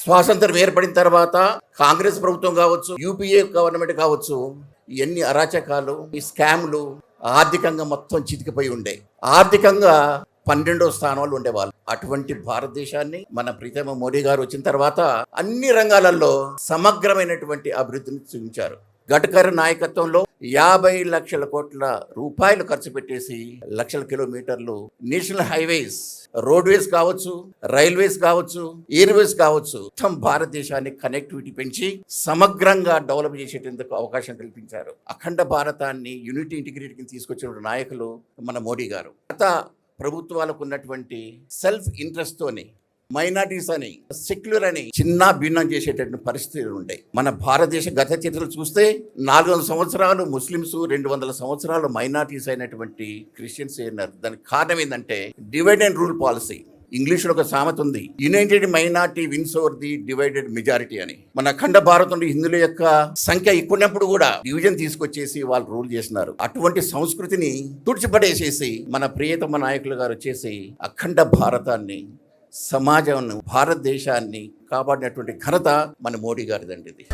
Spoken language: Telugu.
స్వాతంత్రం ఏర్పడిన తర్వాత కాంగ్రెస్ ప్రభుత్వం కావచ్చు, యూపీఏ గవర్నమెంట్ కావచ్చు, ఎన్ని అరాచకాలు, ఈ స్కామ్లు, ఆర్థికంగా మొత్తం చితికిపోయి ఉండే. ఆర్థికంగా 12వ స్థానంలో ఉండేవాళ్ళు. అటువంటి భారతదేశాన్ని మన ప్రీతమ మోడీ గారు వచ్చిన తర్వాత అన్ని రంగాలలో సమగ్రమైనటువంటి అభివృద్ధిని చూపించారు. గడ్కరీ నాయకత్వంలో 50 లక్షల కోట్ల రూపాయలు ఖర్చు పెట్టేసి లక్షల కిలోమీటర్లు నేషనల్ హైవేస్, రోడ్వేస్ కావచ్చు, రైల్వేస్ కావచ్చు, ఎయిర్వేస్ కావచ్చు, మొత్తం భారతదేశాన్ని కనెక్టివిటీ పెంచి సమగ్రంగా డెవలప్ చేసేందుకు అవకాశం కల్పించారు. అఖండ భారతాన్ని యూనిటీ ఇంటిగ్రిటీకి తీసుకొచ్చిన నాయకులు మన మోడీ గారు. గత ప్రభుత్వాలకు ఉన్నటువంటి సెల్ఫ్ ఇంట్రెస్ట్ తోని మైనారిటీస్ అని, సెక్యులర్ అని చిన్న భిన్నం చేసేటటువంటి పరిస్థితులు ఉంటాయి. మన భారతదేశ గత చరిత్రలు చూస్తే 400 సంవత్సరాలు ముస్లిమ్స్, 200 సంవత్సరాలు మైనారిటీస్ అయినటువంటి క్రిస్టియన్స్ అయినారు. దానికి కారణం ఏంటంటే డివైడ్ అండ్ రూల్ పాలసీ. ఇంగ్లీష్లో ఒక సామెత ఉంది, united minority wins over the divided majority అని. మన అఖండ భారతంలో హిందువుల యొక్క సంఖ్య ఎక్కువన్నప్పుడు కూడా డివిజన్ తీసుకొచ్చేసి వాళ్ళు రూల్ చేసినారు. అటువంటి సంస్కృతిని తుడిచిపడేసేసి మన ప్రియతమ నాయకులు గారు వచ్చేసి అఖండ భారతాన్ని, సమాజాన్ని, భారతదేశాన్ని కాపాడినటువంటి ఘనత మన మోడీ గారిదండి. ఇది